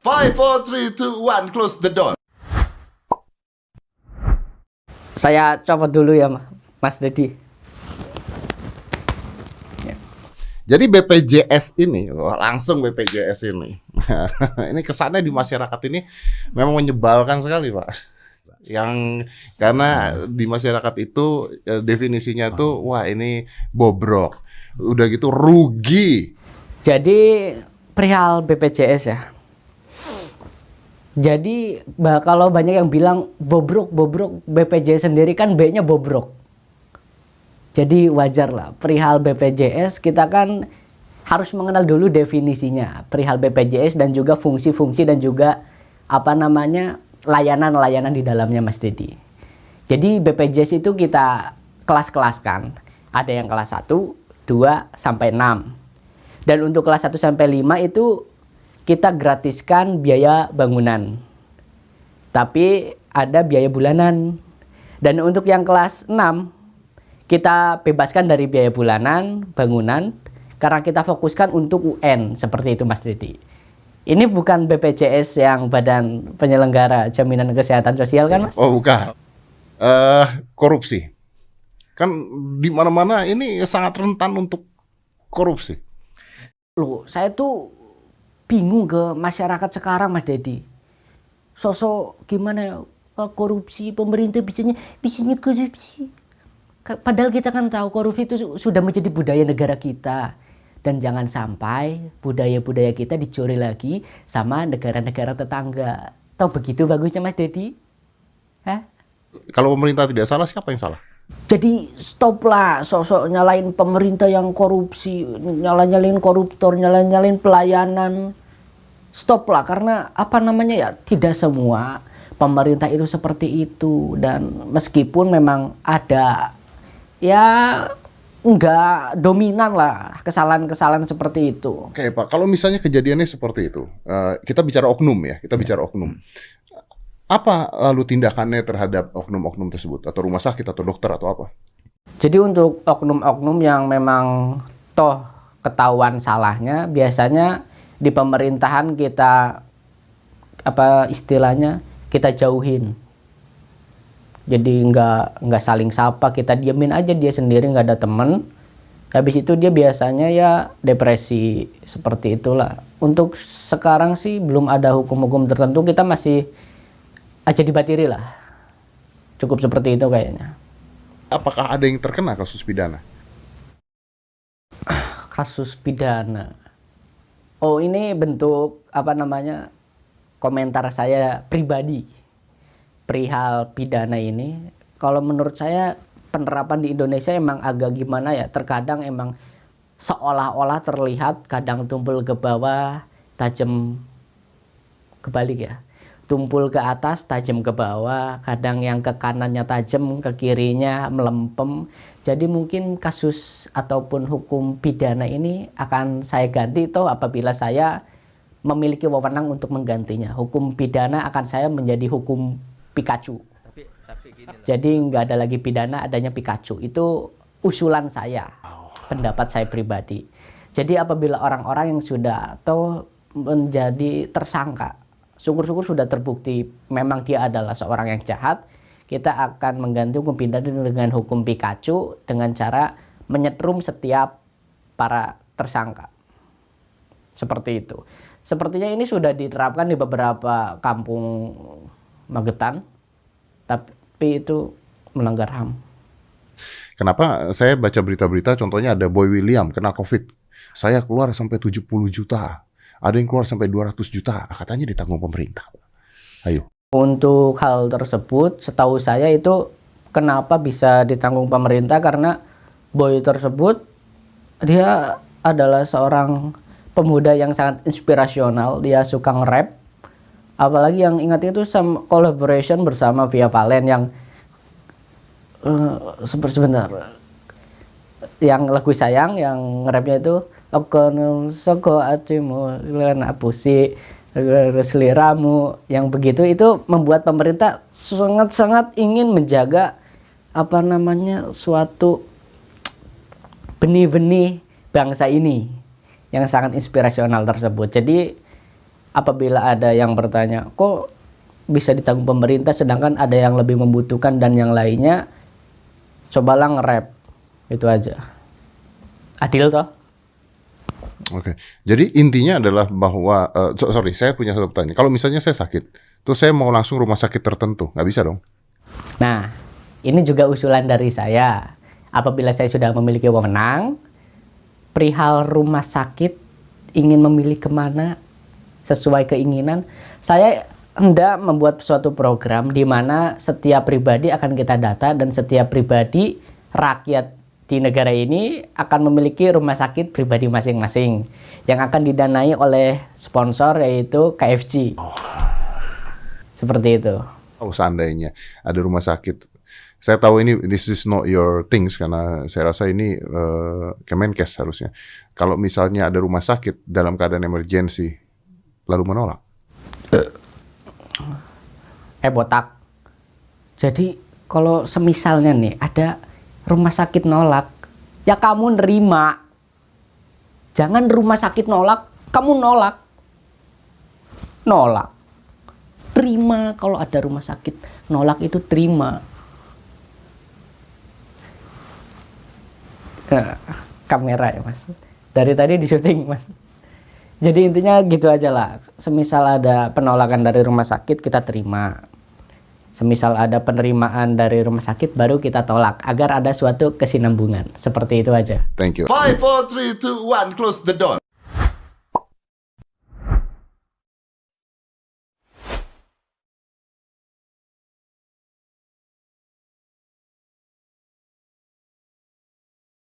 5, 4, 3, 2, 1, close the door. Saya copot dulu ya, Mas Dedi. Jadi BPJS ini, langsung BPJS ini. Ini kesannya di masyarakat ini memang menyebalkan sekali, Pak. Yang karena di masyarakat itu definisinya tuh wah ini bobrok. Udah gitu rugi. Jadi perihal BPJS ya. Jadi kalau banyak yang bilang bobrok BPJS sendiri kan B-nya bobrok. Jadi wajar lah perihal BPJS kita kan harus mengenal dulu definisinya perihal BPJS dan juga fungsi-fungsi dan juga apa namanya layanan-layanan di dalamnya Mas Dedi. Jadi BPJS itu kita kelas-kelaskan. Ada yang kelas 1, 2 sampai 6. Dan untuk kelas 1 sampai 5 itu kita gratiskan biaya bangunan. Tapi ada biaya bulanan. Dan untuk yang kelas 6 kita bebaskan dari biaya bulanan, bangunan, karena kita fokuskan untuk UN, seperti itu Mas Dedi. Ini bukan BPJS yang Badan Penyelenggara Jaminan Kesehatan Sosial kan Mas? Oh bukan. Korupsi. Kan di mana-mana ini sangat rentan untuk korupsi. Loh, saya tuh bingung ke masyarakat sekarang Mas Dedi. Sosok gimana ya, korupsi, pemerintah bisanya korupsi. Padahal kita kan tahu korupsi itu sudah menjadi budaya negara kita. Dan jangan sampai budaya-budaya kita dicuri lagi sama negara-negara tetangga. Tahu begitu bagusnya Mas Dedi? Hah? Kalau pemerintah tidak salah, siapa yang salah? Jadi stoplah sosok nyalain pemerintah yang korupsi, nyalain koruptor, nyalain pelayanan. Stoplah karena apa namanya ya, tidak semua pemerintah itu seperti itu. Dan meskipun memang ada ya nggak dominan lah kesalahan-kesalahan seperti itu. Oke Pak, kalau misalnya kejadiannya seperti itu, kita bicara oknum ya, kita bicara oknum. Apa lalu tindakannya terhadap oknum-oknum tersebut? Atau rumah sakit, atau dokter, atau apa? Jadi untuk oknum-oknum yang memang toh ketahuan salahnya, biasanya di pemerintahan kita apa istilahnya kita jauhin. Jadi nggak saling sapa, kita diemin aja dia sendiri, nggak ada temen. Habis itu dia biasanya ya depresi, seperti itulah. Untuk sekarang sih belum ada hukum-hukum tertentu, kita masih aja dibatiri lah. Cukup seperti itu kayaknya. Apakah ada yang terkena kasus pidana? Kasus pidana. Oh, ini bentuk apa namanya komentar saya pribadi perihal pidana ini. Kalau menurut saya penerapan di Indonesia emang agak gimana ya, terkadang emang seolah-olah terlihat kadang tumpul ke bawah, tajam kebalik ya, tumpul ke atas, tajam ke bawah, kadang yang ke kanannya tajam, ke kirinya melempem. Jadi mungkin kasus ataupun hukum pidana ini akan saya ganti toh apabila saya memiliki wewenang untuk menggantinya. Hukum pidana akan saya menjadi hukum Pikachu. Jadi nggak ada lagi pidana, adanya Pikachu. Itu usulan saya, pendapat saya pribadi. Jadi apabila orang-orang yang sudah atau menjadi tersangka, syukur-syukur sudah terbukti memang dia adalah seorang yang jahat, kita akan mengganti hukum pidana dengan hukum Pikachu dengan cara menyetrum setiap para tersangka. Seperti itu. Sepertinya ini sudah diterapkan di beberapa kampung Magetan, tapi itu melanggar HAM. Kenapa saya baca berita-berita, contohnya ada Boy William kena COVID. Saya keluar sampai 70 juta. Ada yang keluar sampai 200 juta. Katanya ditanggung pemerintah. Ayo. Untuk hal tersebut, setahu saya itu kenapa bisa ditanggung pemerintah, karena Boy tersebut dia adalah seorang pemuda yang sangat inspirasional. Dia suka nge-rap. Apalagi yang ingat itu sama collaboration bersama Via Valen yang sebentar yang lagu sayang yang nge-rapnya itu Okono Soko Acimu Lena Pusi seliramu, yang begitu itu membuat pemerintah sangat-sangat ingin menjaga apa namanya suatu benih-benih bangsa ini yang sangat inspirasional tersebut. Jadi apabila ada yang bertanya, kok bisa ditanggung pemerintah sedangkan ada yang lebih membutuhkan dan yang lainnya, cobalah nge-rap. Itu aja. Adil toh? Oke. Jadi intinya adalah bahwa sorry, saya punya satu pertanyaan. Kalau misalnya saya sakit, terus saya mau langsung rumah sakit tertentu, nggak bisa dong? Nah, ini juga usulan dari saya. Apabila saya sudah memiliki wewenang, perihal rumah sakit ingin memilih kemana sesuai keinginan, saya hendak membuat suatu program di mana setiap pribadi akan kita data dan setiap pribadi rakyat di negara ini akan memiliki rumah sakit pribadi masing-masing yang akan didanai oleh sponsor yaitu KFC. Seperti itu. Oh, seandainya ada rumah sakit. Saya tahu ini this is not your things karena saya rasa ini Kemenkes harusnya. Kalau misalnya ada rumah sakit dalam keadaan emergency lalu menolak. Botak. Jadi kalau semisalnya nih ada rumah sakit nolak, ya kamu nerima. Jangan rumah sakit nolak, kamu nolak. Nolak. Terima kalau ada rumah sakit nolak itu terima. Kamera ya mas, dari tadi di syuting mas. Jadi intinya gitu aja lah. Semisal ada penolakan dari rumah sakit kita terima. Semisal ada penerimaan dari rumah sakit baru kita tolak agar ada suatu kesinambungan. Seperti itu aja. Thank you. 5, 4, 3, 2, 1, close the door.